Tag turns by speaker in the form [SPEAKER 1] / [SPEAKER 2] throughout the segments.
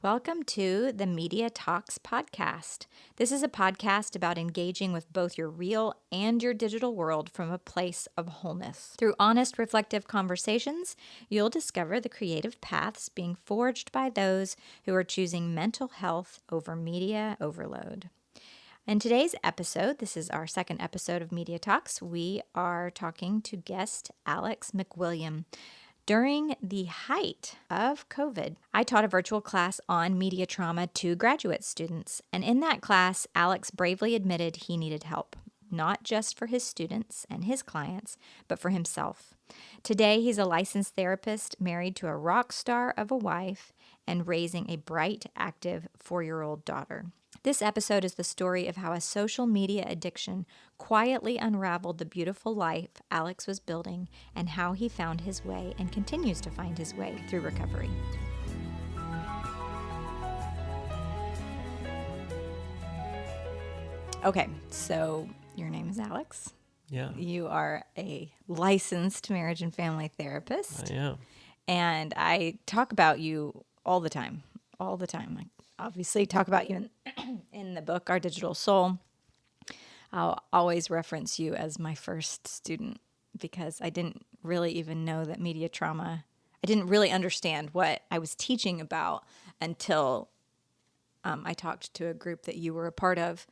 [SPEAKER 1] Welcome to the Mediatox podcast. This is a podcast about engaging with both your real and your digital world from a place of wholeness. Through honest, reflective conversations, you'll discover the creative paths being forged by those who are choosing mental health over media overload. In today's episode, this is our second episode of Mediatox, we are talking to guest Alex MacWilliam. During the height of COVID, I taught a virtual class on media trauma to graduate students. And in that class, Alex bravely admitted he needed help, not just for his students and his clients, but for himself. Today, he's a licensed therapist, married to a rock star of a wife, and raising a bright, active 4-year-old daughter. This episode is the story of how a social media addiction quietly unraveled the beautiful life Alex was building and how he found his way and continues to find his way through recovery. Okay, so your name is Alex.
[SPEAKER 2] Yeah.
[SPEAKER 1] You are a licensed marriage and family therapist.
[SPEAKER 2] I am.
[SPEAKER 1] And I talk about you all the time. I obviously talk about you in the book, Our Digital Soul. I'll always reference you as my first student because I didn't really even know that media trauma, I didn't really understand what I was teaching about until I talked to a group that you were a part of.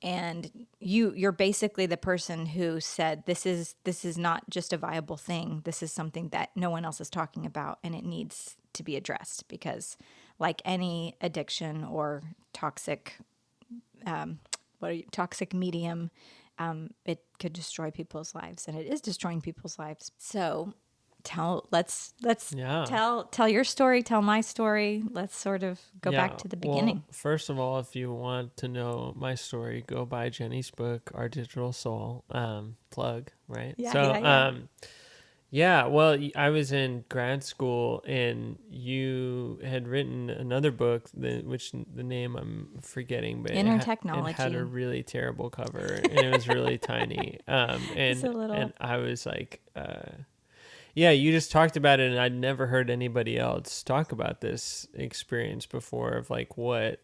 [SPEAKER 1] And you're basically the person who said, this is not just a viable thing. This is something that no one else is talking about, and it needs to be addressed because, like any addiction or toxic, toxic medium, it could destroy people's lives, and it is destroying people's lives. So, let's tell your story, tell my story. Let's sort of go back to the beginning.
[SPEAKER 2] Well, first of all, if you want to know my story, go buy Jenny's book, Our Digital Soul. Plug, right? Well, I was in grad school, and you had written another book, which the name I'm forgetting, but
[SPEAKER 1] Inner Technology.
[SPEAKER 2] It had a really terrible cover, and it was really tiny. And I was like, you just talked about it, and I'd never heard anybody else talk about this experience before of like what,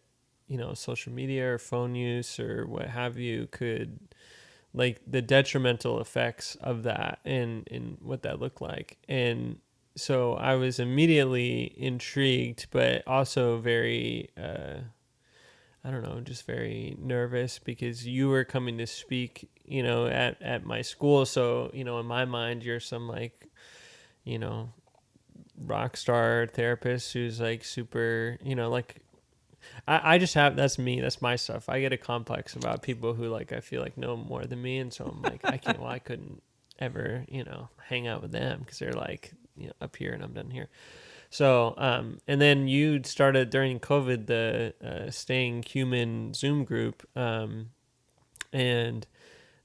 [SPEAKER 2] social media or phone use or what have you could, like the detrimental effects of that and what that looked like. And so I was immediately intrigued, but also very, just very nervous because you were coming to speak, at my school. So, in my mind, you're some like, rock star therapist who's like super, I just have, that's me, that's my stuff. I get a complex about people who like, I feel like know more than me. And so I'm like, I couldn't ever, hang out with them because they're like, up here and I'm down here. So, and then you started during COVID, the Staying Human Zoom group. And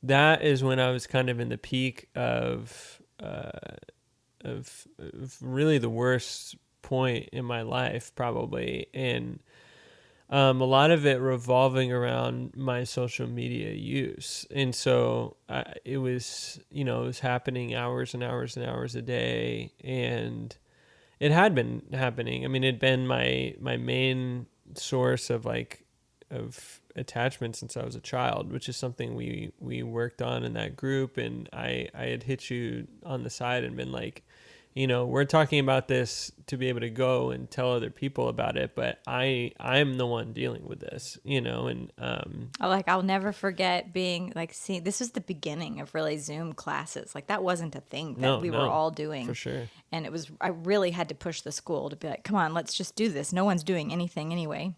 [SPEAKER 2] that is when I was kind of in the peak of really the worst point in my life, probably. And a lot of it revolving around my social media use. And so it was happening hours and hours and hours a day. And it had been happening. I mean, it'd been my main source of attachment since I was a child, which is something we worked on in that group. And I had hit you on the side and been like, we're talking about this to be able to go and tell other people about it, but I'm the one dealing with this, and
[SPEAKER 1] I'll never forget being like, see, this was the beginning of really Zoom classes. Like that wasn't a thing that we were all doing.
[SPEAKER 2] For sure.
[SPEAKER 1] And I really had to push the school to be like, come on, let's just do this. No one's doing anything anyway.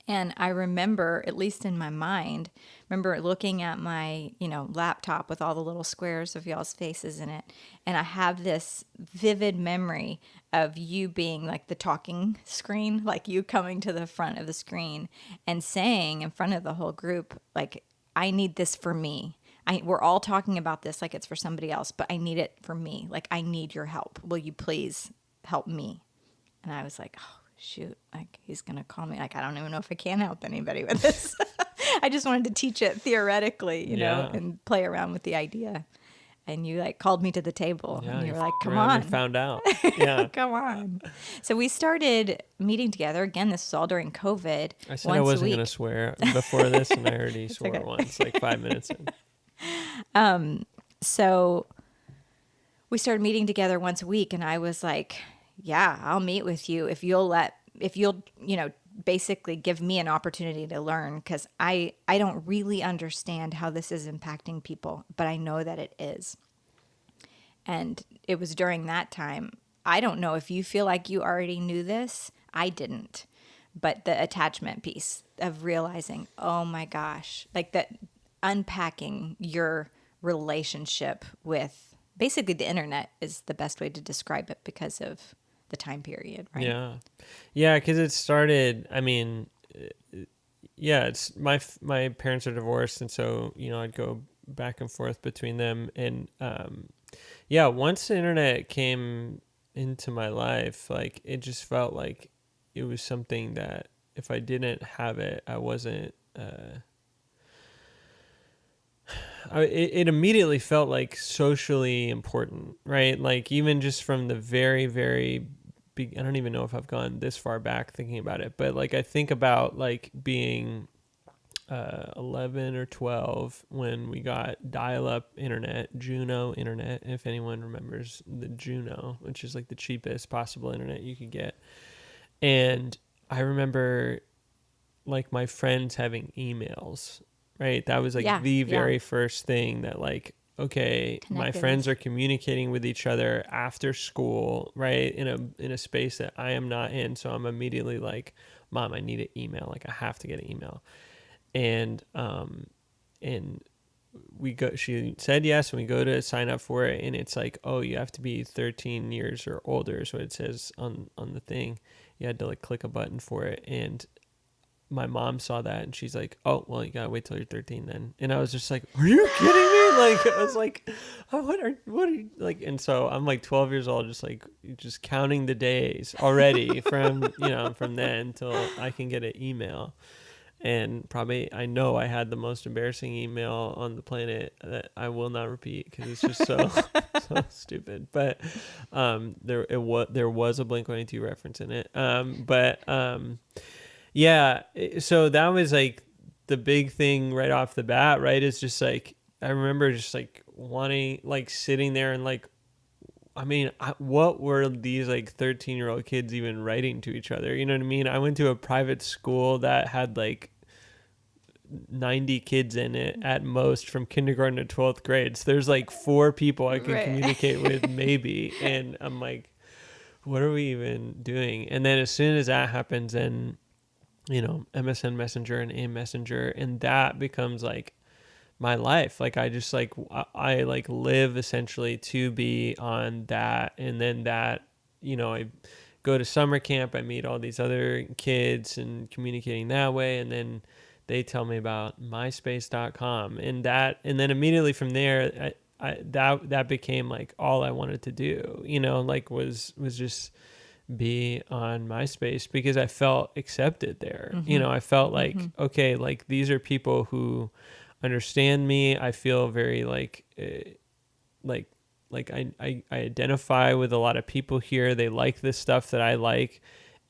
[SPEAKER 1] And I remember, at least in my mind, looking at my, laptop with all the little squares of y'all's faces in it. And I have this vivid memory of you being like the talking screen, like you coming to the front of the screen and saying in front of the whole group, like, I need this for me. We're all talking about this like it's for somebody else, but I need it for me. Like, I need your help. Will you please help me? And I was like, oh, shoot, like he's going to call me. Like, I don't even know if I can help anybody with this. I just wanted to teach it theoretically, and play around with the idea. and you like called me to the table
[SPEAKER 2] Yeah,
[SPEAKER 1] and you were like, come
[SPEAKER 2] around
[SPEAKER 1] on.
[SPEAKER 2] and found out. Yeah.
[SPEAKER 1] Come on. So we started meeting together. Again, this was all during COVID.
[SPEAKER 2] I said I wasn't going to swear before this, and I already swore
[SPEAKER 1] okay.
[SPEAKER 2] once, like 5 minutes in.
[SPEAKER 1] So we started meeting together once a week, and I was like, yeah, I'll meet with you if you'll, basically give me an opportunity to learn, because I don't really understand how this is impacting people, but I know that it is. And it was during that time. I don't know if you feel like you already knew this. I didn't. But the attachment piece of realizing, oh my gosh, like that, unpacking your relationship with basically the internet is the best way to describe it because of the time period, right?
[SPEAKER 2] Yeah. Yeah, because it started, I mean, it's my parents are divorced, and so, I'd go back and forth between them. And once the internet came into my life, like it just felt like it was something that if I didn't have it, I wasn't, it immediately felt like socially important, right? Like even just from the very, very I don't even know if I've gone this far back thinking about it, but like I think about like being 11 or 12 when we got dial-up internet, Juno internet, if anyone remembers the Juno, which is like the cheapest possible internet you could get. And I remember like my friends having emails, right? That was like the very first thing that like, okay, my friends are communicating with each other after school, right? In a space that I am not in. So I'm immediately like, Mom, I need an email. Like I have to get an email. And she said yes, and we go to sign up for it. And it's like, oh, you have to be 13 years or older. So it says on the thing, you had to like click a button for it. And my mom saw that and she's like, oh, well, you gotta wait till you're 13 then. And I was just like, are you kidding me? Like, I was like, what are you like? And so I'm like 12 years old, just counting the days already from then till I can get an email. And probably, I know I had the most embarrassing email on the planet that I will not repeat because it's just so so stupid. But there was a Blink-182 reference in it. Yeah, so that was like the big thing right off the bat, right? Is just like, I remember just like wanting, like sitting there and like, I mean, what were these like 13-year-old kids even writing to each other? You know what I mean? I went to a private school that had like 90 kids in it at most from kindergarten to 12th grade. So there's like 4 people I can communicate with maybe. And I'm like, what are we even doing? And then as soon as that happens, then MSN Messenger and AIM Messenger, and that becomes like my life. Like I just like, I like live essentially to be on that. And then that, I go to summer camp, I meet all these other kids and communicating that way. And then they tell me about myspace.com, and then immediately from there, that became like all I wanted to do, like was just be on MySpace because I felt accepted there.
[SPEAKER 1] Mm-hmm.
[SPEAKER 2] I felt like, okay, like these are people who understand me. I feel very like I identify with a lot of people here. They like the stuff that I like,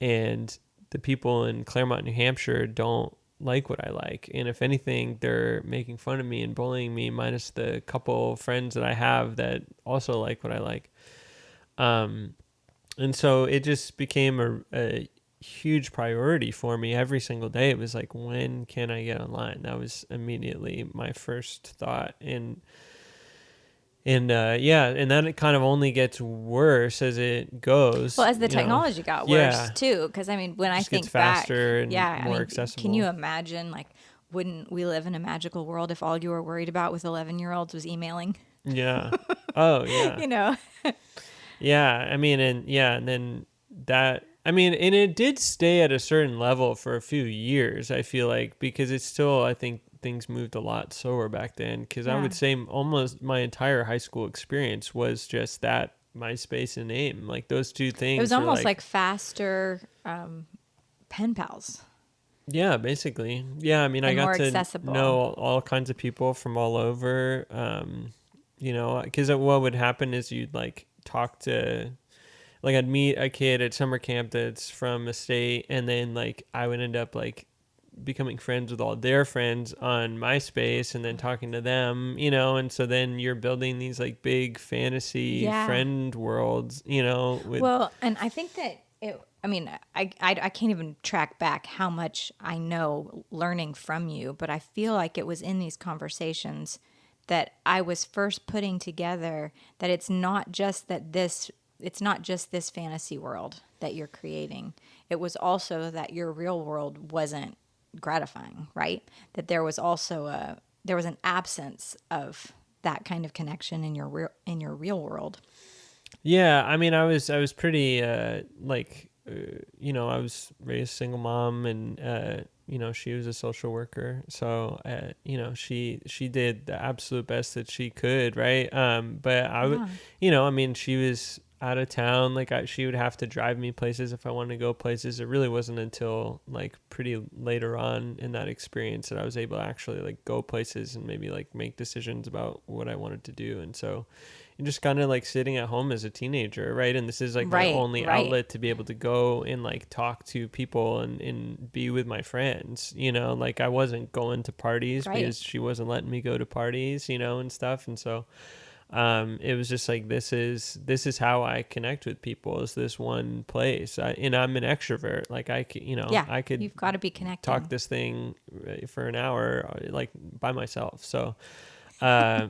[SPEAKER 2] and the people in Claremont, New Hampshire don't like what I like. And if anything, they're making fun of me and bullying me, minus the couple friends that I have that also like what I like. And so it just became a huge priority for me every single day. It was like, when can I get online? That was immediately my first thought. And then it kind of only gets worse as it goes.
[SPEAKER 1] Well, as the technology got worse too, because I mean, when I think
[SPEAKER 2] gets faster and more accessible.
[SPEAKER 1] Can you imagine? Like, wouldn't we live in a magical world if all you were worried about with 11-year-olds was emailing?
[SPEAKER 2] Yeah. Oh yeah. Yeah, I mean, and then and it did stay at a certain level for a few years, I feel like, because it's still, I think things moved a lot slower back then, because I would say almost my entire high school experience was just that MySpace and AIM, like those two things.
[SPEAKER 1] It was almost like faster pen pals.
[SPEAKER 2] Yeah, basically. Yeah, I mean, I got to know all kinds of people from all over. you know, because what would happen is you'd like talk to, like I'd meet a kid at summer camp that's from a state, and then like I would end up like becoming friends with all their friends on MySpace and then talking to them, you know, and so then you're building these like big fantasy
[SPEAKER 1] Yeah.
[SPEAKER 2] friend worlds, you know, with
[SPEAKER 1] Well, and I think that I mean, I can't even track back how much I know learning from you, but I feel like it was in these conversations that I was first putting together that it's not just this fantasy world that you're creating. It was also that your real world wasn't gratifying, right? That there was also there was an absence of that kind of connection in your real world.
[SPEAKER 2] Yeah, I mean, I was pretty you know, I was raised single mom, and you know, she was a social worker, so you know, she did the absolute best that she could, right? But I would,
[SPEAKER 1] Yeah.
[SPEAKER 2] you know, I mean, she was out of town, like she would have to drive me places if I wanted to go places. It really wasn't until like pretty later on in that experience that I was able to actually like go places and maybe like make decisions about what I wanted to do. And so you're just kind of like sitting at home as a teenager, right? And this is like my
[SPEAKER 1] Right,
[SPEAKER 2] only
[SPEAKER 1] right.
[SPEAKER 2] outlet to be able to go and like talk to people and be with my friends, you know, like I wasn't going to parties
[SPEAKER 1] Right.
[SPEAKER 2] because she wasn't letting me go to parties, you know, and stuff. And so it was just like, this is how I connect with people, is this one place. And I'm an extrovert. Like I could, you know,
[SPEAKER 1] Yeah,
[SPEAKER 2] I could
[SPEAKER 1] you've got to be connected.
[SPEAKER 2] talk this thing for an hour, like by myself. So, uh,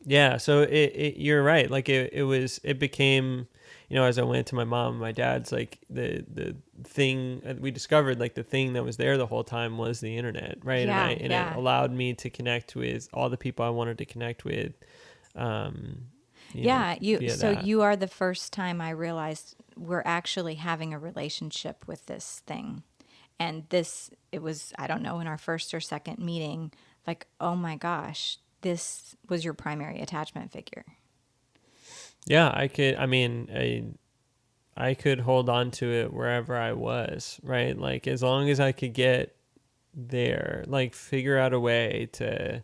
[SPEAKER 2] yeah, so you're right. Like it became, you know, as I went to my mom and my dad's, like the thing we discovered, like the thing that was there the whole time was the internet, right?
[SPEAKER 1] Yeah,
[SPEAKER 2] And it
[SPEAKER 1] yeah.
[SPEAKER 2] allowed me to connect with all the people I wanted to connect with. You know,
[SPEAKER 1] Yeah, you
[SPEAKER 2] via
[SPEAKER 1] so
[SPEAKER 2] that.
[SPEAKER 1] you are the first time I realized we're actually having a relationship with this thing. And it was, I don't know, in our first or second meeting, like, oh my gosh, this was your primary attachment figure.
[SPEAKER 2] Yeah, I could. I mean, I could hold on to it wherever I was, right? Like as long as I could get there, like figure out a way to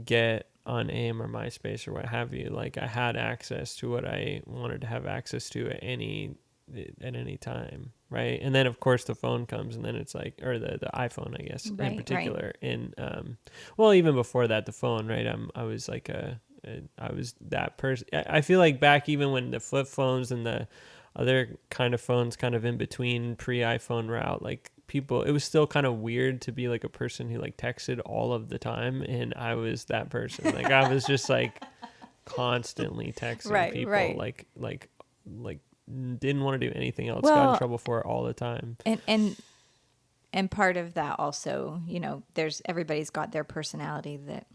[SPEAKER 2] get on AIM or MySpace or what have you. Like I had access to what I wanted to have access to at any time, right? And then of course the phone comes, and then it's like, or the iPhone, I guess, in
[SPEAKER 1] Right,
[SPEAKER 2] particular. And well, even before that, the phone, right? I was like I was that person. I feel like back even when the flip phones and the other kind of phones kind of in between pre-iPhone route, like people, it was still kind of weird to be like a person who like texted all of the time, and I was that person. Like I was just like constantly texting
[SPEAKER 1] right,
[SPEAKER 2] people,
[SPEAKER 1] right.
[SPEAKER 2] like didn't want to do anything else, got in
[SPEAKER 1] Well,
[SPEAKER 2] trouble for it all the time.
[SPEAKER 1] and part of that also, you know, everybody's got their personality, that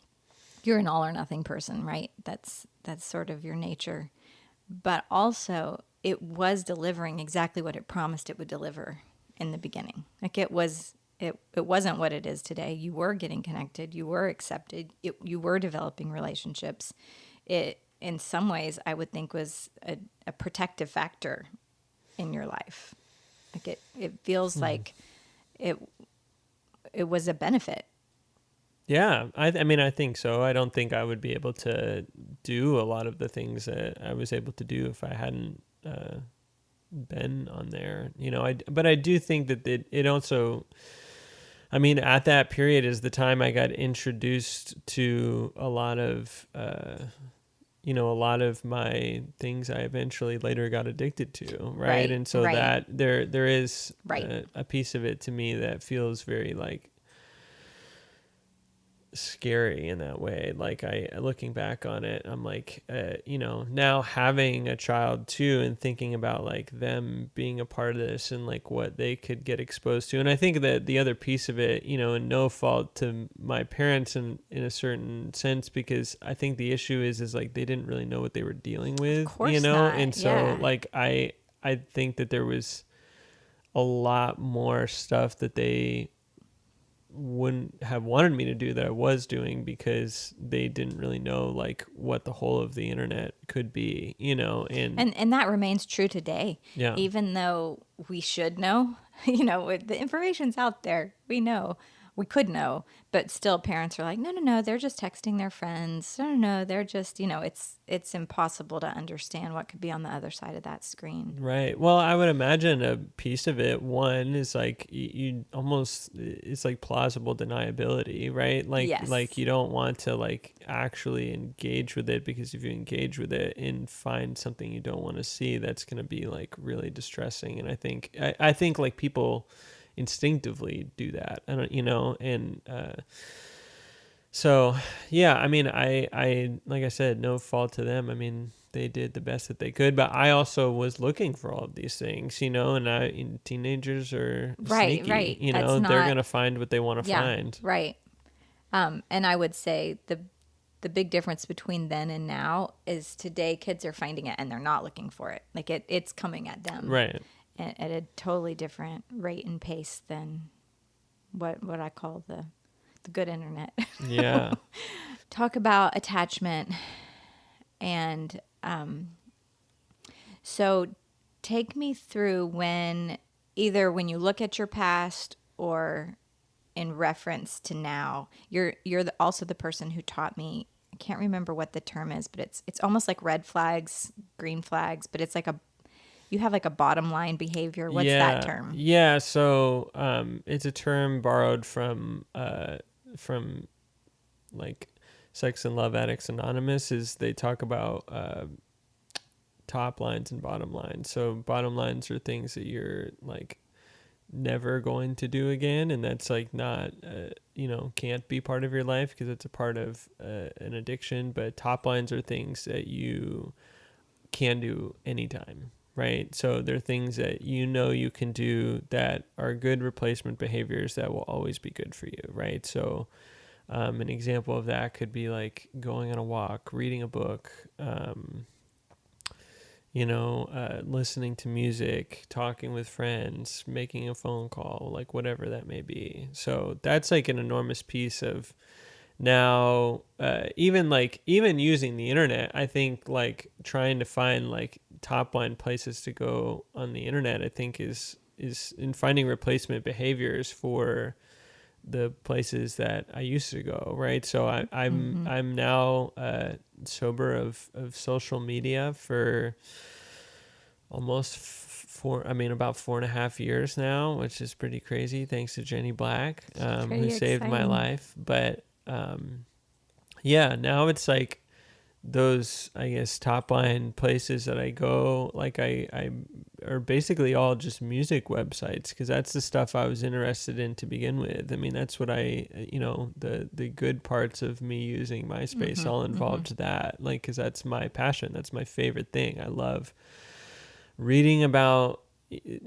[SPEAKER 1] you're an all or nothing person, right? That's sort of your nature. But also it was delivering exactly what it promised it would deliver in the beginning. Like it wasn't what it is today. You were getting connected, you were accepted, you were developing relationships. It, in some ways, I would think was a protective factor in your life. Like it feels like it was a benefit.
[SPEAKER 2] Yeah, I mean, I think so. I don't think I would be able to do a lot of the things that I was able to do if I hadn't been on there. You know, but I do think that it also, I mean, at that period is the time I got introduced to a lot of, you know, a lot of my things I eventually later got addicted to, right?
[SPEAKER 1] Right,
[SPEAKER 2] And so
[SPEAKER 1] right.
[SPEAKER 2] that there is
[SPEAKER 1] Right.
[SPEAKER 2] a piece of it to me that feels very like scary in that way. Like I looking back on it, I'm like, you know, now having a child too, and thinking about like them being a part of this and like what they could get exposed to. And I think that the other piece of it, you know, and no fault to my parents in a certain sense, because I think the issue is like they didn't really know what they were dealing with,
[SPEAKER 1] Of course
[SPEAKER 2] you know.
[SPEAKER 1] not.
[SPEAKER 2] And so
[SPEAKER 1] Yeah.
[SPEAKER 2] like I think that there was a lot more stuff that they wouldn't have wanted me to do that I was doing, because they didn't really know like what the whole of the internet could be, you know.
[SPEAKER 1] And that remains true today.
[SPEAKER 2] Yeah.
[SPEAKER 1] Even though we should know, you know, the information's out there. We know. we could know, but still parents are like, no, they're just texting their friends. No, they're just, it's impossible to understand what could be on the other side of that screen.
[SPEAKER 2] Right. Well, I would imagine a piece of it, one is like you almost, it's like plausible deniability, right?
[SPEAKER 1] Yes.
[SPEAKER 2] Like you don't want to like actually engage with it, because if you engage with it and find something you don't want to see, that's going to be like really distressing. And I think like people instinctively do that. I don't, and, so yeah, I mean, I, like I said, no fault to them. I mean, they did the best that they could, but I also was looking for all of these things, and teenagers are sneaky,
[SPEAKER 1] right.
[SPEAKER 2] they're going to find what they want to find.
[SPEAKER 1] Right. And I would say the big difference between then and now is today kids are finding it and they're not looking for it. Like it's coming at them.
[SPEAKER 2] Right.
[SPEAKER 1] At a totally different rate and pace than what I call the good internet.
[SPEAKER 2] Yeah.
[SPEAKER 1] Talk about attachment. And so take me through either when you look at your past or in reference to now, you're also the person who taught me, I can't remember what the term is, but it's almost like red flags, green flags, but it's like you have like a bottom line behavior. What's that term?
[SPEAKER 2] Yeah. So it's a term borrowed from like Sex and Love Addicts Anonymous. Is they talk about top lines and bottom lines. So bottom lines are things that you're like never going to do again, and that's like not can't be part of your life because it's a part of an addiction. But top lines are things that you can do anytime, right? So they're things that you can do that are good replacement behaviors that will always be good for you, right? So an example of that could be like going on a walk, reading a book, listening to music, talking with friends, making a phone call, like whatever that may be. So that's like an enormous piece of now, even using the internet. I think like trying to find like top line places to go on the internet, I think is in finding replacement behaviors for the places that I used to go, right? So I'm now sober of social media for almost about 4.5 years now, which is pretty crazy. Thanks to Jenny Black, who saved my life. But now it's like those, I guess, top line places that I go, like I are basically all just music websites, because that's the stuff I was interested in to begin with. I mean, that's what the good parts of me using MySpace all involved that, like, because that's my passion. That's my favorite thing. I love reading about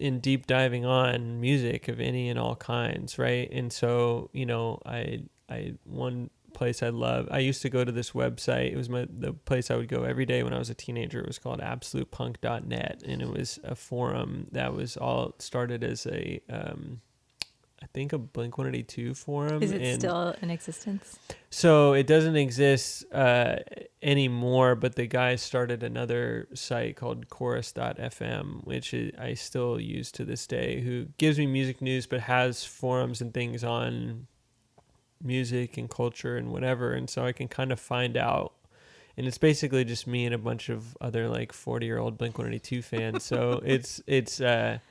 [SPEAKER 2] and deep diving on music of any and all kinds, right? And so, one place I used to go to this website. It was the place I would go every day when I was a teenager. It was called absolutepunk.net, and it was a forum that was all started as I think a Blink-182 forum.
[SPEAKER 1] Is it still in existence?
[SPEAKER 2] So it doesn't exist anymore, but the guy started another site called chorus.fm, which I still use to this day, who gives me music news but has forums and things on music and culture and whatever. And so I can kind of find out, and it's basically just me and a bunch of other like 40-year-old Blink-182 fans. So it's an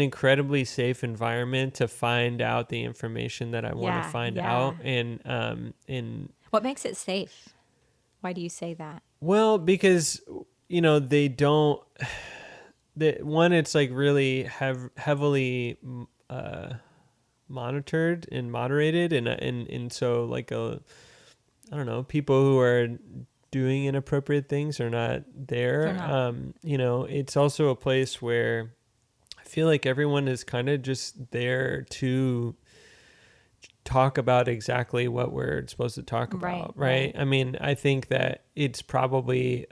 [SPEAKER 2] incredibly safe environment to find out the information that I want to find out. And
[SPEAKER 1] what makes it safe? Why do you say that?
[SPEAKER 2] Well, because they don't. It's like really heavily monitored and moderated, and so like I don't know, people who are doing inappropriate things are not there. It's also a place where I feel like everyone is kind of just there to talk about exactly what we're supposed to talk about, right? I mean, I think that it's probably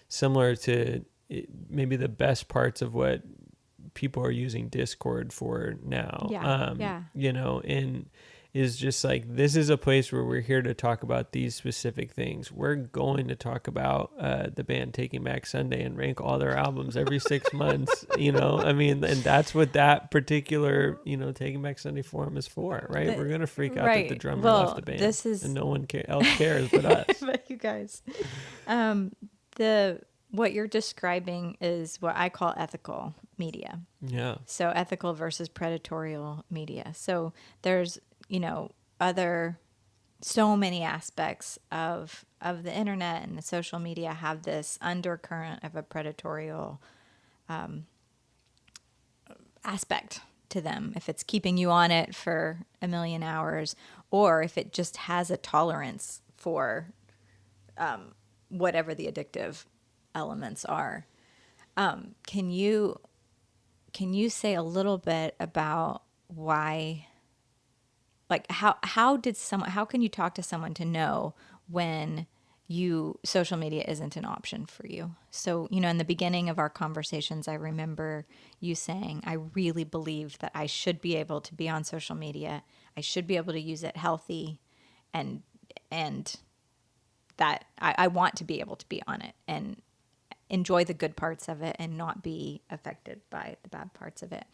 [SPEAKER 2] similar to maybe the best parts of what people are using Discord for now. And is just like, this is a place where we're here to talk about these specific things. We're going to talk about the band Taking Back Sunday and rank all their albums every 6 months, I mean, and that's what that particular, Taking Back Sunday forum is for, right? We're going to freak out that the drummer left the band and no one else cares but us.
[SPEAKER 1] But you guys, what you're describing is what I call ethical media.
[SPEAKER 2] Yeah.
[SPEAKER 1] So ethical versus predatorial media. So there's, so many aspects of the internet and the social media have this undercurrent of a predatorial aspect to them. If it's keeping you on it for a million hours, or if it just has a tolerance for whatever the addictive elements are. Can you say a little bit about why, like how can you talk to someone to know when social media isn't an option for you? So, in the beginning of our conversations, I remember you saying, I really believe that I should be able to be on social media. I should be able to use it healthy, and that I want to be able to be on it and enjoy the good parts of it and not be affected by the bad parts of it.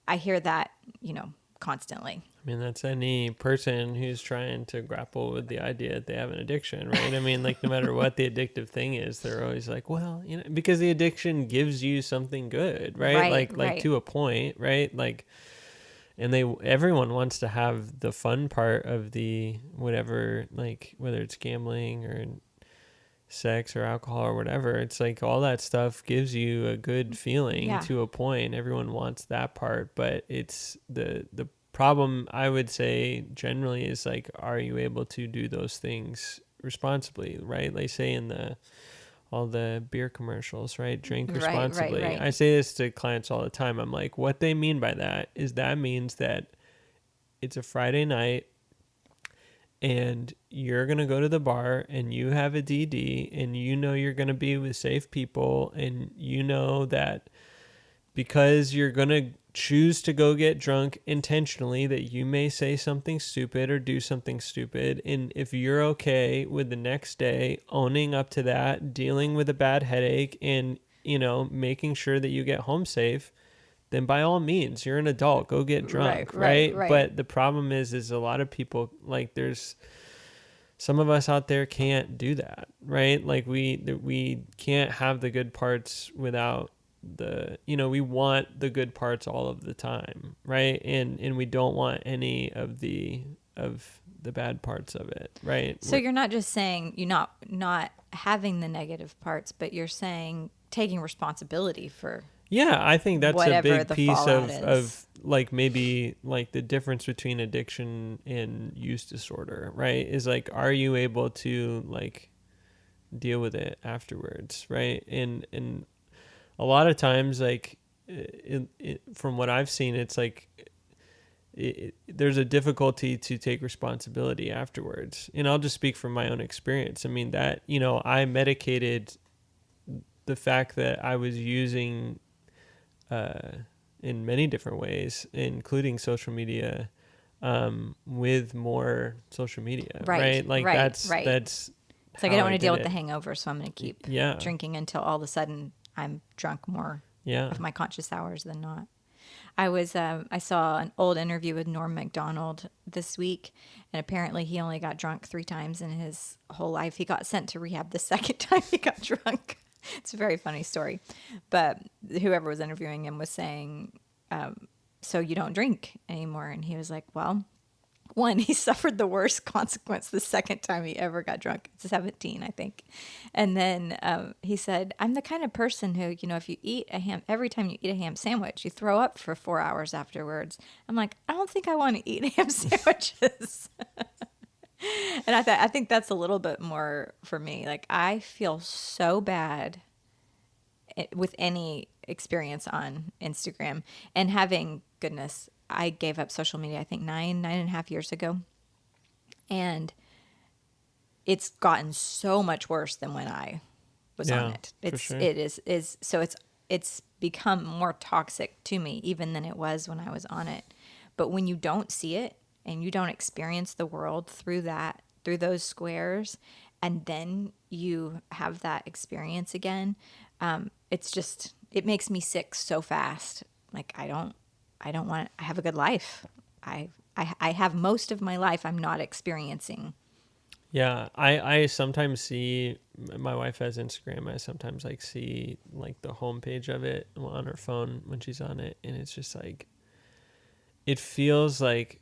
[SPEAKER 1] I hear that, constantly.
[SPEAKER 2] I mean, that's any person who's trying to grapple with the idea that they have an addiction, right? I mean, like, no matter what the addictive thing is, they're always like, well, because the addiction gives you something good, right? Like to a point, right? Like, and everyone wants to have the fun part of the whatever, like whether it's gambling or sex or alcohol or whatever. It's like all that stuff gives you a good feeling to a point. Everyone wants that part, but it's the problem, I would say, generally is like, are you able to do those things responsibly, right? They say in all the beer commercials, right? Drink responsibly. Right. I say this to clients all the time. I'm like, what they mean by that is that means that it's a Friday night and you're going to go to the bar and you have a DD and you're going to be with safe people, and that because you're going to choose to go get drunk intentionally, that you may say something stupid or do something stupid. And if you're okay with the next day owning up to that, dealing with a bad headache and, making sure that you get home safe, then by all means, you're an adult, go get drunk, right? But the problem is a lot of people, like, there's some of us out there can't do that, right? Like we can't have the good parts without we want the good parts all of the time, right? And we don't want any of the bad parts of it, right?
[SPEAKER 1] So you're not just saying you're not having the negative parts, but you're saying taking responsibility for.
[SPEAKER 2] Yeah, I think that's a big piece of like maybe like the difference between addiction and use disorder, right? Is like, are you able to like deal with it afterwards, right? And a lot of times, like from what I've seen, it's like there's a difficulty to take responsibility afterwards. And I'll just speak from my own experience. I mean that, I medicated the fact that I was using in many different ways, including social media, with more social media, right? Like that's
[SPEAKER 1] it's like, I don't want to deal with the hangover, so I'm going to keep drinking until all of a sudden I'm drunk more of my conscious hours than not. I saw an old interview with Norm Macdonald this week, and apparently he only got drunk 3 times in his whole life. He got sent to rehab the second time he got drunk. It's a very funny story. But whoever was interviewing him was saying, so you don't drink anymore? And he was like, well, one, he suffered the worst consequence the second time he ever got drunk. It's 17, I think. And then he said, I'm the kind of person who, if you eat every time you eat a ham sandwich, you throw up for 4 hours afterwards. I'm like, I don't think I want to eat ham sandwiches. And I think that's a little bit more for me. Like, I feel so bad with any experience on Instagram, and goodness, I gave up social media, I think 9.5 years ago. And it's gotten so much worse than when I was on it. It's become more toxic to me even than it was when I was on it. But when you don't see it, and you don't experience the world through those squares, and then you have that experience again, it makes me sick so fast. Like I have a good life. I have most of my life I'm not experiencing.
[SPEAKER 2] Yeah, I sometimes see, my wife has Instagram. I sometimes like see like the homepage of it on her phone when she's on it, and it's just like, it feels like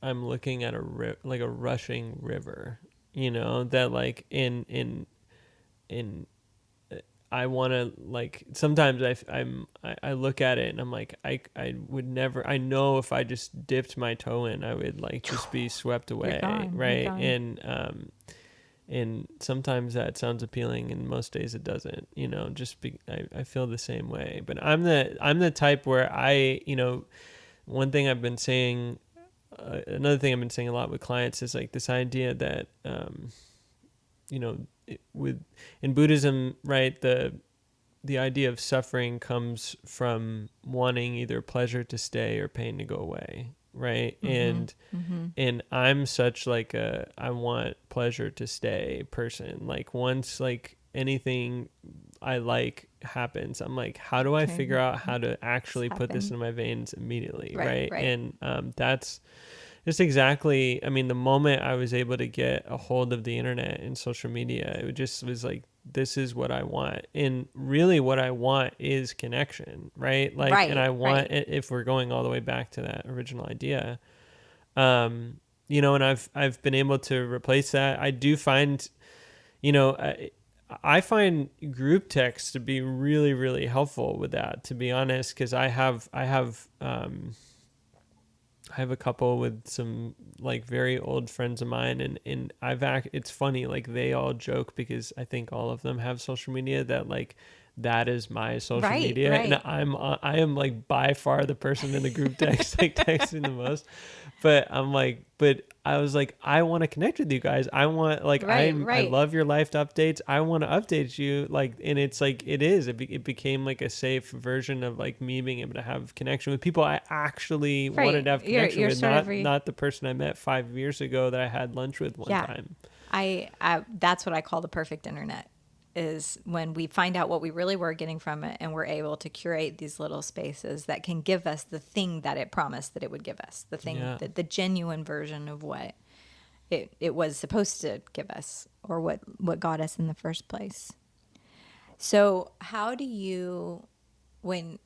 [SPEAKER 2] I'm looking at like a rushing river, that like in I want to, like, sometimes I look at it and I'm like, I would never, I know if I just dipped my toe in, I would like just be swept away. Right. And sometimes that sounds appealing and most days it doesn't, I feel the same way, but I'm the type where one thing I've been saying, another thing I've been saying a lot with clients is like this idea that, in Buddhism, right, the idea of suffering comes from wanting either pleasure to stay or pain to go away, right? And I'm such like I want pleasure to stay person. Like once like anything I like happens, I'm like, how do I figure out how to actually put this in my veins immediately, right? And that's just exactly, I mean, the moment I was able to get a hold of the internet and social media, it just was like, this is what I want. And really what I want is connection, right? Like, and I want, if we're going all the way back to that original idea, and I've been able to replace that. I do find, I find group text to be really, really helpful with that, to be honest, because I have a couple with some like very old friends of mine, and it's funny, like they all joke because I think all of them have social media that like that is my social media, and I am like by far the person in the group text like texting the most, but I was like, I want to connect with you guys. I want like I love your life updates. I want to update you, like, and it's like it became like a safe version of like me being able to have connection with people I actually wanted to have connection with, not the person I met 5 years ago that I had lunch with one time.
[SPEAKER 1] I that's what I call the perfect internet, is when we find out what we really were getting from it, and we're able to curate these little spaces that can give us the thing that it promised that it would give us, the thing, the genuine version of what it was supposed to give us, or what got us in the first place. So how do you, when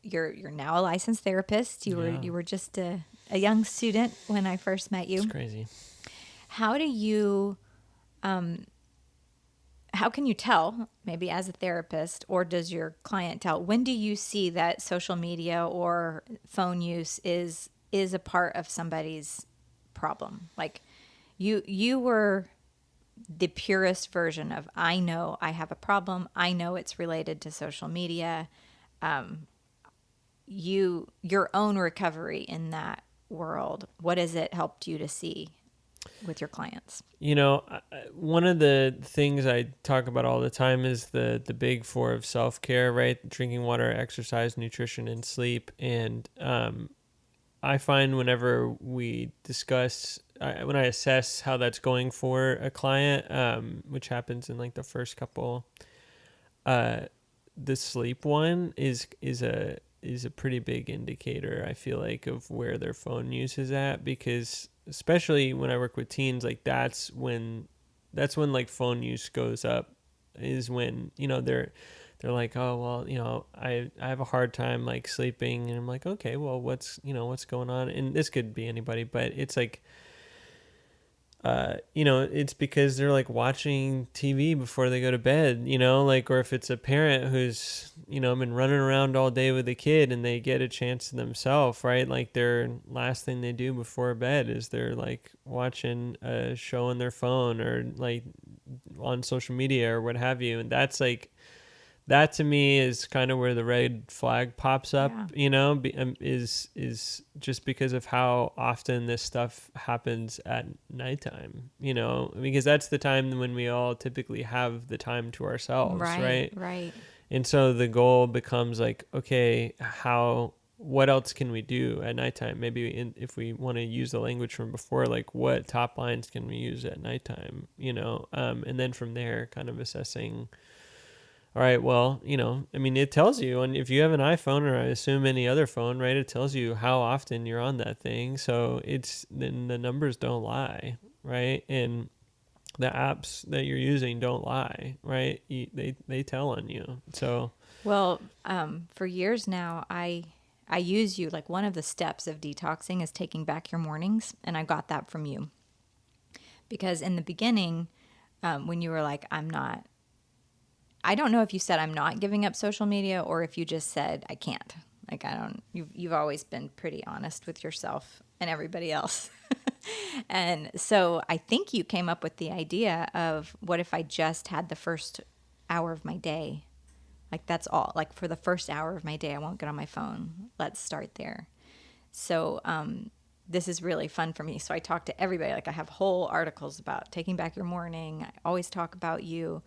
[SPEAKER 1] you're now a licensed therapist, you were just a young student when I first met you.
[SPEAKER 2] It's crazy.
[SPEAKER 1] How do you, how can you tell, maybe as a therapist, or does your client tell, when do you see that social media or phone use is a part of somebody's problem? Like you were the purest version of, I know I have a problem. I know it's related to social media. Your own recovery in that world, what has it helped you to see with your clients?
[SPEAKER 2] One of the things I talk about all the time is the big four of self-care, right? Drinking water, exercise, nutrition, and sleep. And I find whenever we discuss, when I assess how that's going for a client, which happens in like the first couple, the sleep one is a pretty big indicator, I feel like, of where their phone use is at, because especially when I work with teens, like that's when like phone use goes up, is when, they're like, oh, well, I have a hard time like sleeping. And I'm like, okay, well, what's going on? And this could be anybody, but it's like, it's because they're like watching TV before they go to bed, like, or if it's a parent who's, been running around all day with a kid and they get a chance to themselves, right? Like their last thing they do before bed is they're like watching a show on their phone or like on social media or what have you. And that's like, that to me is kind of where the red flag pops up, is just because of how often this stuff happens at nighttime, because that's the time when we all typically have the time to ourselves, right?
[SPEAKER 1] Right.
[SPEAKER 2] And so the goal becomes like, okay, what else can we do at nighttime? Maybe if we want to use the language from before, like what top lines can we use at nighttime, and then from there kind of assessing, all right, well, I mean, it tells you, and if you have an iPhone or I assume any other phone, right, it tells you how often you're on that thing. So then the numbers don't lie, right? And the apps that you're using don't lie, right? They tell on you. So,
[SPEAKER 1] Well, for years now, I use you, like one of the steps of detoxing is taking back your mornings, and I got that from you. Because in the beginning, when you were like, I don't know if you said I'm not giving up social media or if you just said I can't. Like you've always been pretty honest with yourself and everybody else. And so I think you came up with the idea of what if I just had the first hour of my day? Like that's all. Like for the first hour of my day, I won't get on my phone. Let's start there. So this is really fun for me. So I talk to everybody. Like I have whole articles about taking back your morning. I always talk about you.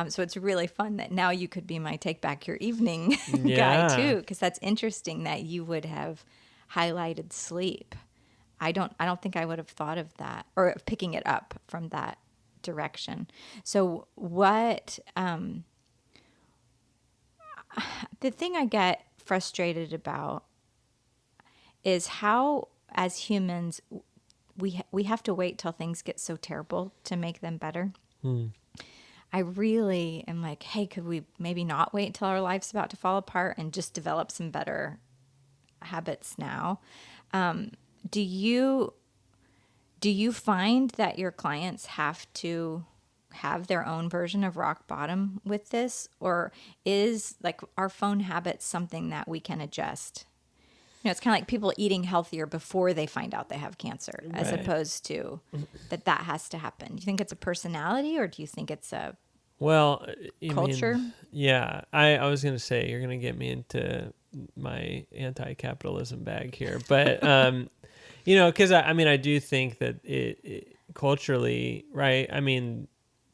[SPEAKER 1] So it's really fun that now you could be my take back your evening guy too, because that's interesting that you would have highlighted sleep. I don't think I would have thought of that or of picking it up from that direction. So what the thing I get frustrated about is how, as humans, we have to wait till things get so terrible to make them better. I really am like, hey, could we maybe not wait until our life's about to fall apart and just develop some better habits now? Do you find that your clients have to have their own version of rock bottom with this, or is like our phone habits something that we can adjust? It's kind of like people eating healthier before they find out they have cancer, as opposed to that has to happen. Do you think it's a personality, or do you think it's a culture?
[SPEAKER 2] Yeah, I was going to say, you're going to get me into my anti-capitalism bag here, but, because I do think that it culturally, right? I mean,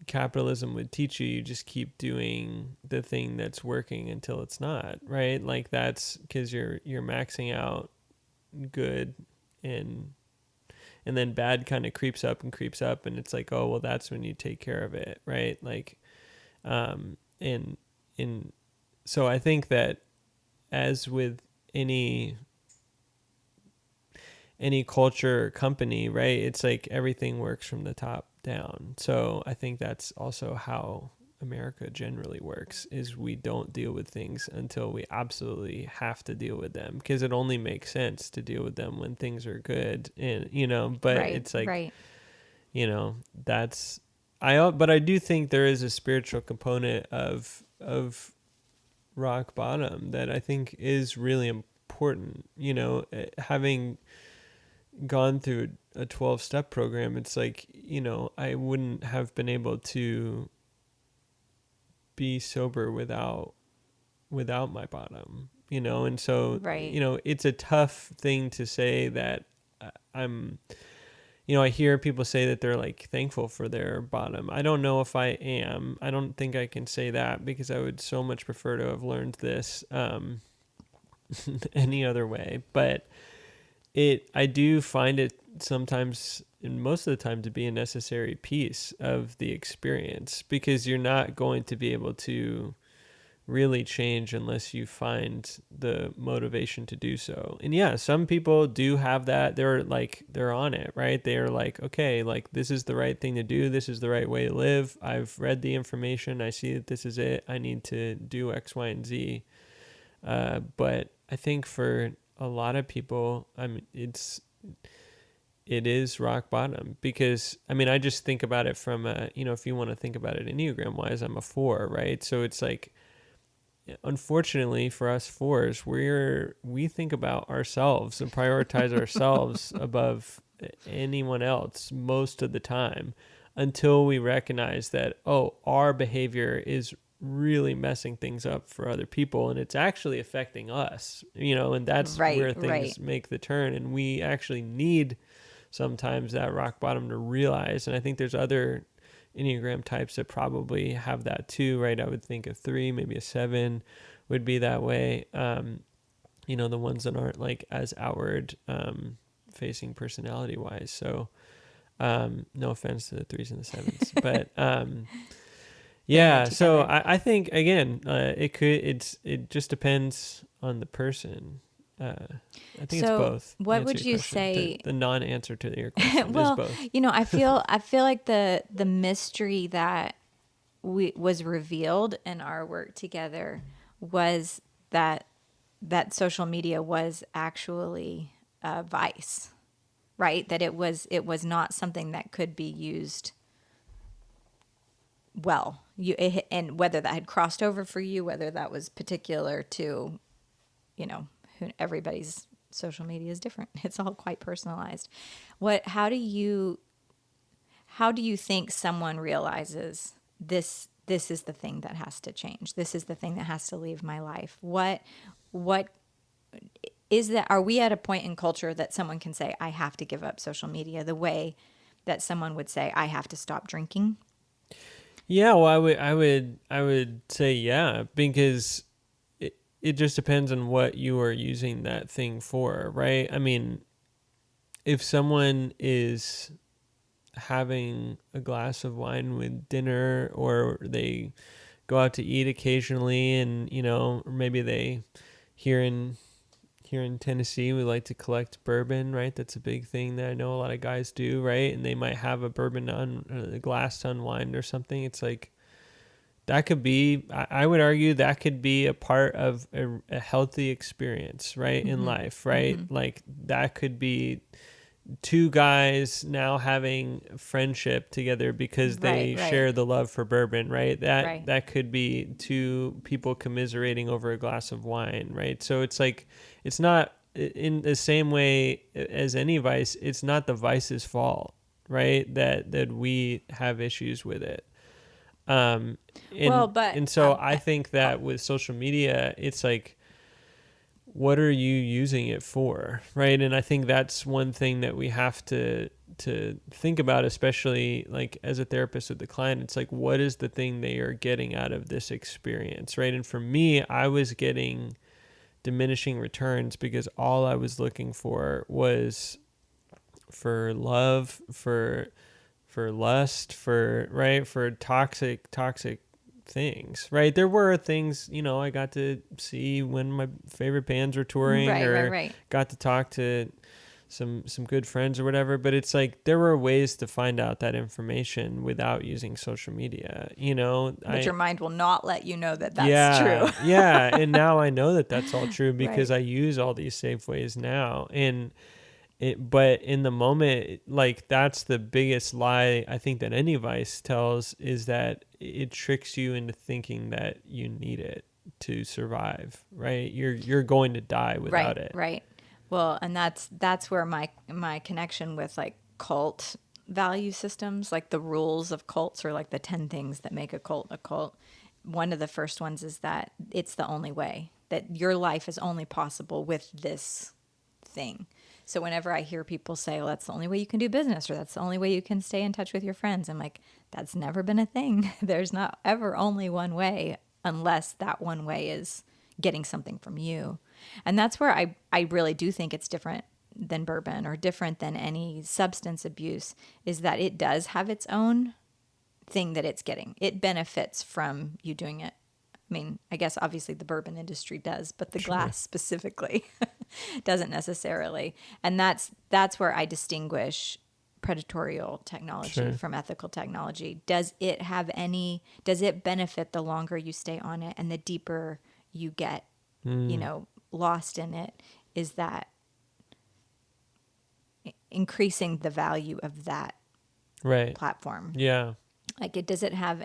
[SPEAKER 2] capitalism would teach you just keep doing the thing that's working until it's not, right? Like that's because you're maxing out good, and then bad kind of creeps up, and it's like, oh well, that's when you take care of it, right? Like and so I think that as with any culture or company, right, it's like everything works from the top down. So I think that's also how America generally works, is we don't deal with things until we absolutely have to deal with them, because it only makes sense to deal with them when things are good. And but it's like that's but I do think there is a spiritual component of rock bottom that I think is really important. Having gone through a 12-step program, it's like, I wouldn't have been able to be sober without my bottom, and so, it's a tough thing to say that I'm, I hear people say that they're like thankful for their bottom. I don't know if I am. I don't think I can say that, because I would so much prefer to have learned this any other way. But I do find it sometimes, and most of the time, to be a necessary piece of the experience, because you're not going to be able to really change unless you find the motivation to do so. And yeah, some people do have that. They're on it, right? They're like, okay, like this is the right thing to do. This is the right way to live. I've read the information. I see that this is it. I need to do X, Y, and Z. But I think for a lot of people, it is rock bottom, because I just think about it from if you want to think about it Enneagram wise, I'm a 4, right? So it's like, unfortunately for us 4s, we think about ourselves and prioritize ourselves above anyone else most of the time, until we recognize that, oh, our behavior is really messing things up for other people, and it's actually affecting us, and that's where things make the turn. And we actually need sometimes that rock bottom to realize. And I think there's other Enneagram types that probably have that too, right? I would think a 3, maybe a 7 would be that way. the ones that aren't like as outward facing personality wise. So no offense to the 3s and the 7s, but yeah. So I think again, it just depends on the person. I think it's both.
[SPEAKER 1] What would you say?
[SPEAKER 2] The non-answer to your question
[SPEAKER 1] well,
[SPEAKER 2] is both.
[SPEAKER 1] I feel like the mystery that was revealed in our work together was that social media was actually a vice, right? That it was not something that could be used well. And whether that had crossed over for you, whether that was particular to, everybody's social media is different. It's all quite personalized. How do you think someone realizes this is the thing that has to change? This is the thing that has to leave my life. What is that? Are we at a point in culture that someone can say, I have to give up social media, the way that someone would say, I have to stop drinking?
[SPEAKER 2] Yeah, well, I would say yeah, because it just depends on what you are using that thing for, right? I mean, if someone is having a glass of wine with dinner, or they go out to eat occasionally, and or maybe they here in Tennessee we like to collect bourbon, right? That's a big thing that I know a lot of guys do, right? And they might have a bourbon a glass to unwind or something. It's like that could be, I would argue that could be a part of a healthy experience, right? In life, right? Like that could be two guys now having friendship together because they share the love for bourbon, right? That could be two people commiserating over a glass of wine, right? So it's like, it's not in the same way as any vice. It's not the vice's fault, right? That we have issues with it. And so I think that with social media, it's like, what are you using it for, right? And I think that's one thing that we have to think about, especially like as a therapist with the client. It's like, what is the thing they are getting out of this experience, right? And for me, I was getting diminishing returns because all I was looking for was for love, for lust, for toxic things, right? There were things, I got to see when my favorite bands were touring, got to talk to some good friends or whatever, but it's like there were ways to find out that information without using social media,
[SPEAKER 1] but your mind will not let you know that that's true.
[SPEAKER 2] Yeah, and now I know that that's all true because I use all these safe ways now. But in the moment, like that's the biggest lie I think that any vice tells, is that it tricks you into thinking that you need it to survive, right? You're going to die without it.
[SPEAKER 1] Right. Well, and that's where my connection with like cult value systems, like the rules of cults, or like the 10 things that make a cult. One of the first ones is that it's the only way, that your life is only possible with this thing. So whenever I hear people say, well, that's the only way you can do business, or that's the only way you can stay in touch with your friends, I'm like, that's never been a thing. There's not ever only one way, unless that one way is getting something from you. And that's where I really do think it's different than bourbon, or different than any substance abuse, is that it does have its own thing that it's getting. It benefits from you doing it. I mean, I guess obviously the bourbon industry does, but the glass specifically doesn't necessarily. And that's where I distinguish predatorial technology from ethical technology. Does it benefit the longer you stay on it and the deeper you get, lost in it? Is that increasing the value of that platform?
[SPEAKER 2] Yeah.
[SPEAKER 1] Like does it have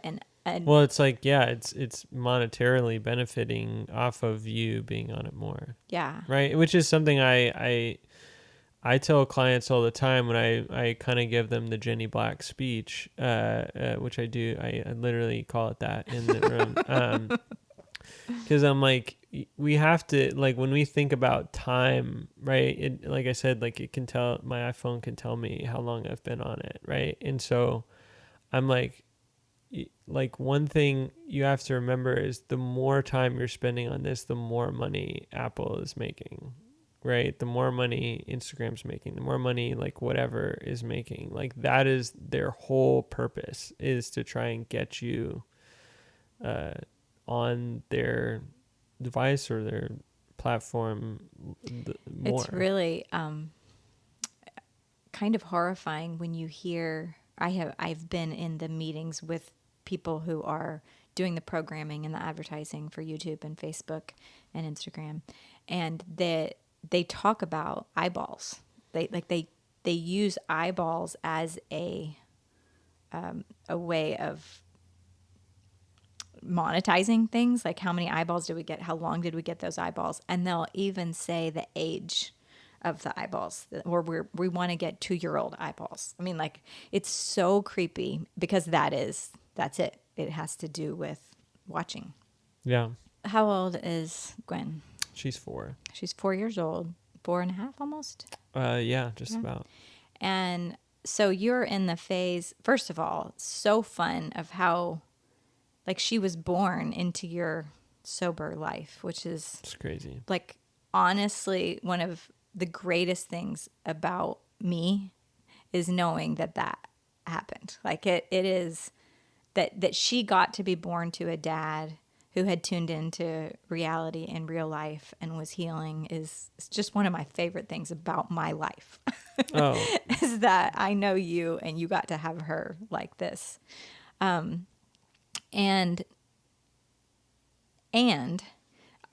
[SPEAKER 2] well, it's like, it's monetarily benefiting off of you being on it more.
[SPEAKER 1] Yeah.
[SPEAKER 2] Right. Which is something I tell clients all the time when I kind of give them the Jenny Black speech, which I do. I literally call it that in the room. Because I'm like, we have to, like, when we think about time, right? It, like I said, like it can tell, my iPhone can tell me how long I've been on it. Right. And so I'm like, like one thing you have to remember is the more time you're spending on this, the more money Apple is making, right? The more money Instagram's making, the more money like whatever is making. Like that is their whole purpose, is to try and get you on their device or their platform more.
[SPEAKER 1] It's really kind of horrifying when you hear. I've been in the meetings with people who are doing the programming and the advertising for YouTube and Facebook and Instagram, and they talk about eyeballs. They use eyeballs as a way of monetizing things, like how many eyeballs did we get, how long did we get those eyeballs, and they'll even say the age of the eyeballs, or we want to get 2-year-old eyeballs. I mean, like, it's so creepy because that's it. It has to do with watching.
[SPEAKER 2] Yeah.
[SPEAKER 1] How old is Gwen?
[SPEAKER 2] She's 4.
[SPEAKER 1] She's 4 years old, 4.5 almost.
[SPEAKER 2] Yeah, just about.
[SPEAKER 1] And so you're in the phase, first of all, so fun of how, like, she was born into your sober life, which is,
[SPEAKER 2] it's crazy.
[SPEAKER 1] Like, honestly, one of the greatest things about me is knowing that happened. Like, it is that she got to be born to a dad who had tuned into reality in real life and was healing is just one of my favorite things about my life.
[SPEAKER 2] Oh.
[SPEAKER 1] Is that I know you and you got to have her like this. And a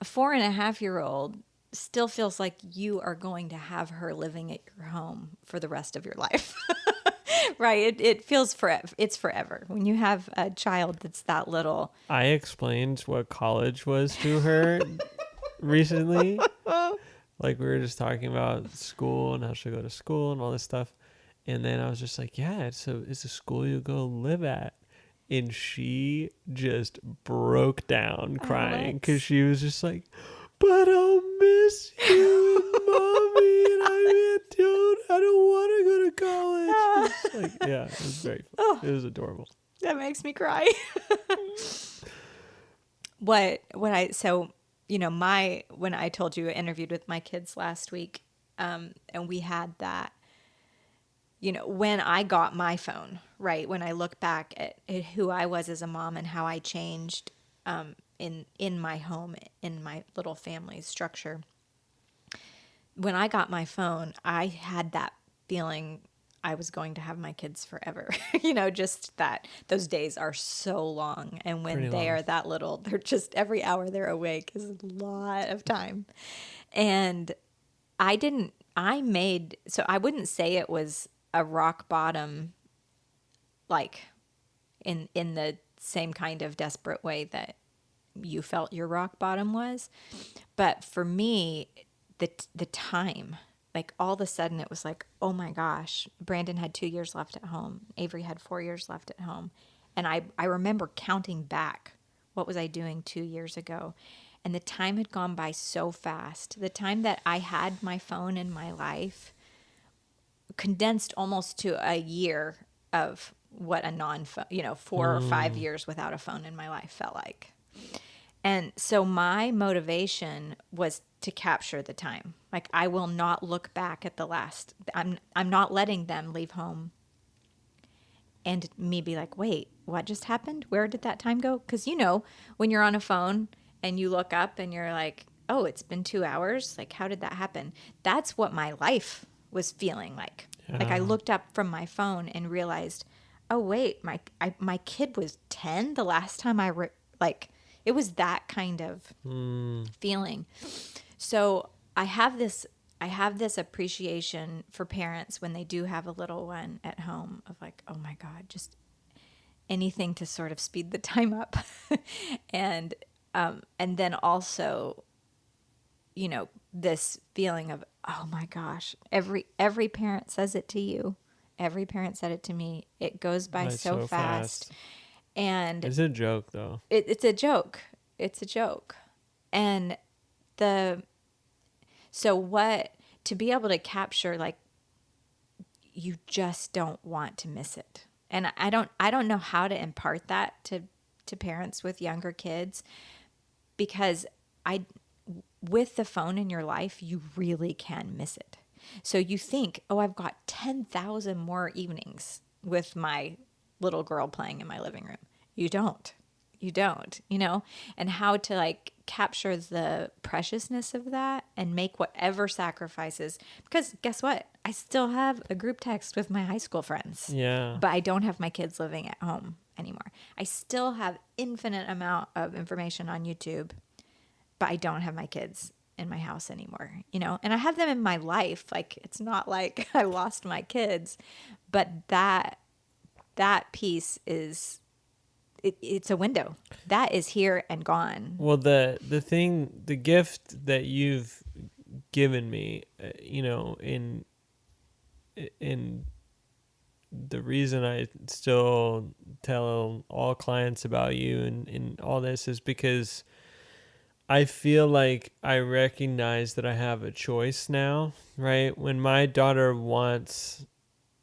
[SPEAKER 1] 4.5-year-old still feels like you are going to have her living at your home for the rest of your life. Right? It feels forever. It's forever. When you have a child that's that little.
[SPEAKER 2] I explained what college was to her recently. Like, we were just talking about school and how she'll go to school and all this stuff. And then I was just like, yeah, it's a school you go live at. And she just broke down crying because she was just like, but I'll miss you and mommy, and I don't want to go to college. It's like, yeah, it was very fun. It was adorable.
[SPEAKER 1] That makes me cry. When I told you I interviewed with my kids last week, and we had that, when I got my phone, right? When I look back at who I was as a mom and how I changed, in my home, in my little family structure. When I got my phone, I had that feeling I was going to have my kids forever. Just that those days are so long. And when they are that little, they're just every hour they're awake is a lot of time. And I wouldn't say it was a rock bottom, like in the same kind of desperate way that you felt your rock bottom was. But for me, the time, like all of a sudden it was like, oh my gosh, Brandon had 2 years left at home. Avery had 4 years left at home. And I remember counting back, what was I doing 2 years ago? And the time had gone by so fast. The time that I had my phone in my life condensed almost to a year of what a non-phone, 4 or 5 years without a phone in my life felt like. And so my motivation was to capture the time. Like, I will not look back at the last. I'm not letting them leave home and me be like, wait, what just happened? Where did that time go? Because, when you're on a phone and you look up and you're like, oh, it's been 2 hours. Like, how did that happen? That's what my life was feeling like. Yeah. Like, I looked up from my phone and realized, oh, wait, my kid was 10 the last time it was that kind of feeling. So I have this appreciation for parents when they do have a little one at home of like, oh my God, just anything to sort of speed the time up. And then also, this feeling of, oh my gosh, every parent says it to you. Every parent said it to me. It goes by so fast. And
[SPEAKER 2] it's a joke, though.
[SPEAKER 1] It's a joke. It's a joke. And to be able to capture, like, you just don't want to miss it. And I don't know how to impart that to parents with younger kids, because with the phone in your life, you really can miss it. So you think, oh, I've got 10,000 more evenings with my little girl playing in my living room. You don't. You don't, and how to like capture the preciousness of that and make whatever sacrifices. Because guess what? I still have a group text with my high school friends.
[SPEAKER 2] Yeah.
[SPEAKER 1] But I don't have my kids living at home anymore. I still have infinite amount of information on YouTube, but I don't have my kids in my house anymore, and I have them in my life. Like, it's not like I lost my kids, but that piece is, it's a window that is here and gone.
[SPEAKER 2] Well, the gift that you've given me, in the reason I still tell all clients about you and all this is because I feel like I recognize that I have a choice now, right? When my daughter wants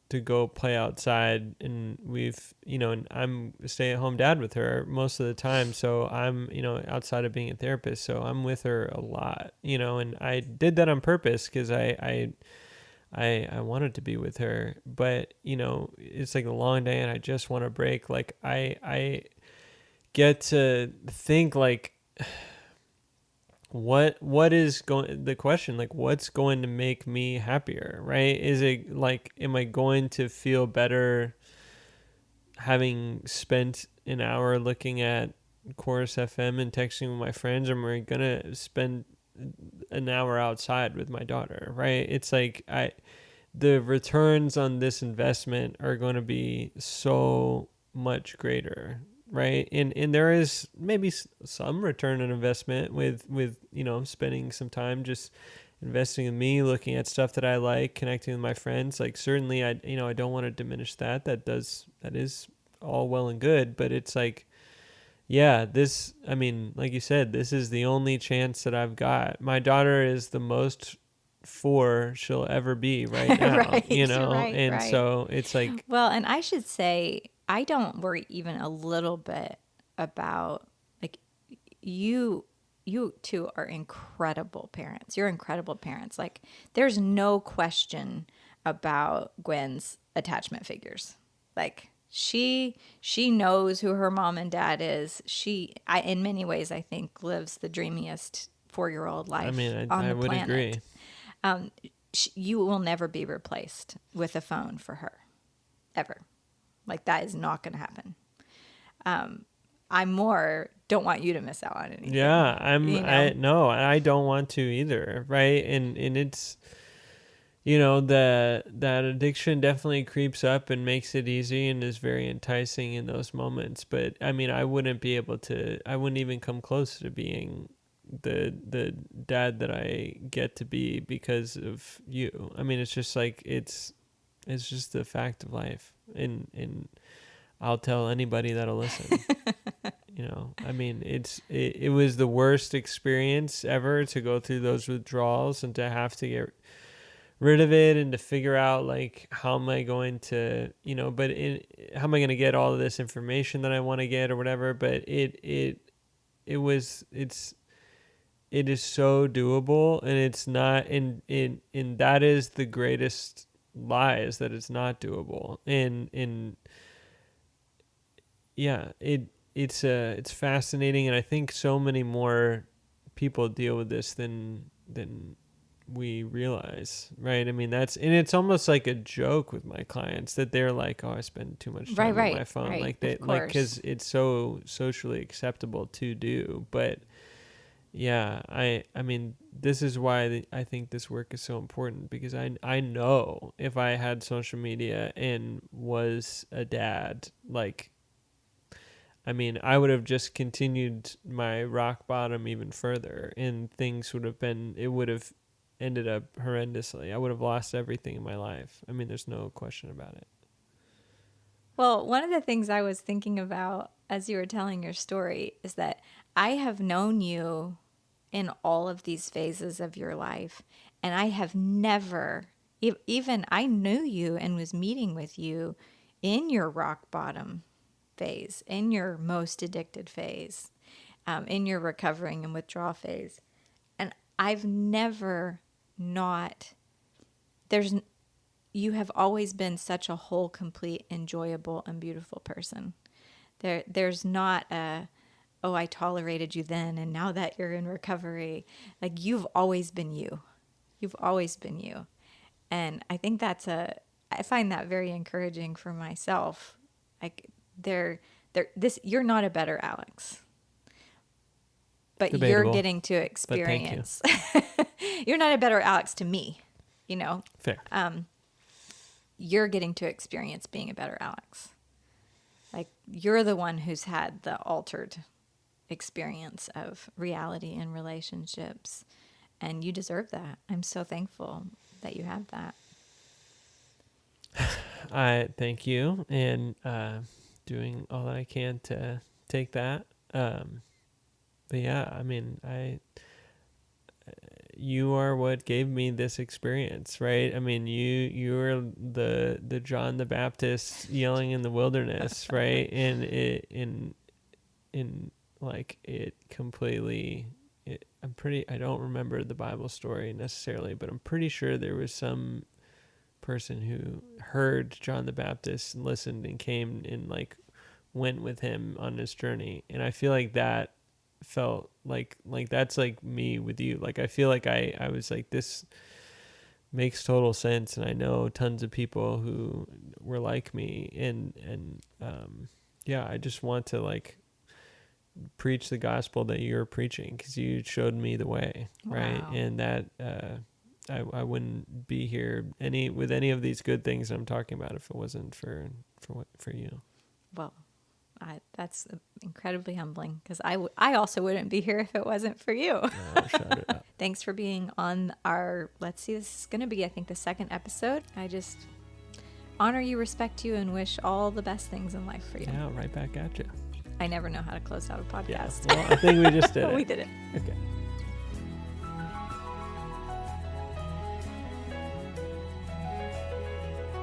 [SPEAKER 2] to go play outside, and and I'm a stay-at-home dad with her most of the time, so I'm, outside of being a therapist, so I'm with her a lot, and I did that on purpose because I wanted to be with her, but it's like a long day and I just want a break. Like I get to think like, what is going, the question, like, what's going to make me happier, right? Is it like, am I going to feel better having spent an hour looking at Chorus FM and texting with my friends, or am I gonna spend an hour outside with my daughter, right? It's like the returns on this investment are going to be so much greater, right? And there is maybe some return on investment with spending some time just investing in me, looking at stuff that I like, connecting with my friends. Like, certainly I don't want to diminish that. That is all well and good, but it's like, yeah, like you said, this is the only chance that I've got. My daughter is the most 4 she'll ever be right now,
[SPEAKER 1] Right,
[SPEAKER 2] and
[SPEAKER 1] right.
[SPEAKER 2] so it's like,
[SPEAKER 1] Well, and I should say, I don't worry even a little bit about, like, you two are incredible parents. You're incredible parents. Like, there's no question about Gwen's attachment figures. Like, she knows who her mom and dad is. In many ways, I think, lives the dreamiest 4-year-old life on
[SPEAKER 2] I
[SPEAKER 1] the
[SPEAKER 2] would
[SPEAKER 1] planet.
[SPEAKER 2] agree.
[SPEAKER 1] You will never be replaced with a phone for her, ever. Like, that is not going to happen. I more don't want you to miss out on anything.
[SPEAKER 2] Yeah, I don't want to either, right? And it's, that addiction definitely creeps up and makes it easy and is very enticing in those moments. But I wouldn't even come close to being the dad that I get to be because of you. It's just like, it's just the fact of life, and I'll tell anybody that'll listen. It was the worst experience ever to go through those withdrawals and to have to get rid of it and to figure out, like, how am I going to, how am I going to get all of this information that I want to get or whatever. But it is so doable, and it's not, and that is the greatest lie, is that it's not doable. And yeah, it's fascinating, and I think so many more people deal with this than we realize, right? It's almost like a joke with my clients that they're like, "Oh, I spend too much time on my phone,"
[SPEAKER 1] right,
[SPEAKER 2] like they, like, because it's so socially acceptable to do. But yeah, this is why I think this work is so important, because I know if I had social media and was a dad, like, I would have just continued my rock bottom even further, and it would have ended up horrendously. I would have lost everything in my life. There's no question about it.
[SPEAKER 1] Well, one of the things I was thinking about as you were telling your story is that I have known you in all of these phases of your life, and I have never, even I knew you and was meeting with you in your rock bottom phase, in your most addicted phase, in your recovering and withdrawal phase. And I've never not, you have always been such a whole, complete, enjoyable, and beautiful person. There's not oh, I tolerated you then, and now that you're in recovery, like you've always been you. You've always been you. And I think I find that very encouraging for myself. Like you're not a better Alex, but
[SPEAKER 2] Debatable,
[SPEAKER 1] you're getting to experience. You're not a better Alex to me,
[SPEAKER 2] Fair.
[SPEAKER 1] You're getting to experience being a better Alex. Like you're the one who's had the altered experience of reality and relationships, and you deserve that. I'm so thankful that you have that.
[SPEAKER 2] I thank you, and doing all that I can to take that. But yeah, I mean, you are what gave me this experience, right? I mean, you were the John the Baptist yelling in the wilderness, right? And it completely. I don't remember the Bible story necessarily, but I'm pretty sure there was some person who heard John the Baptist and listened and came and went with him on his journey. And I feel like that felt like that's like me with you. Like I feel like I was like, this makes total sense, and I know tons of people who were like me, and yeah, I just want to preach the gospel that you're preaching, because you showed me the way. Wow. Right? And that I wouldn't be here with any of these good things I'm talking about if it wasn't for you.
[SPEAKER 1] Well, that's incredibly humbling, because I also wouldn't be here if it wasn't for you.
[SPEAKER 2] Oh, shut it up.
[SPEAKER 1] Thanks for being on this is going to be, I think, the second episode. I just honor you, respect you, and wish all the best things in life for you.
[SPEAKER 2] Yeah, right back at you.
[SPEAKER 1] I never know how to close out a podcast.
[SPEAKER 2] Yeah. Well, I think we just did it.
[SPEAKER 1] We did it.
[SPEAKER 2] Okay.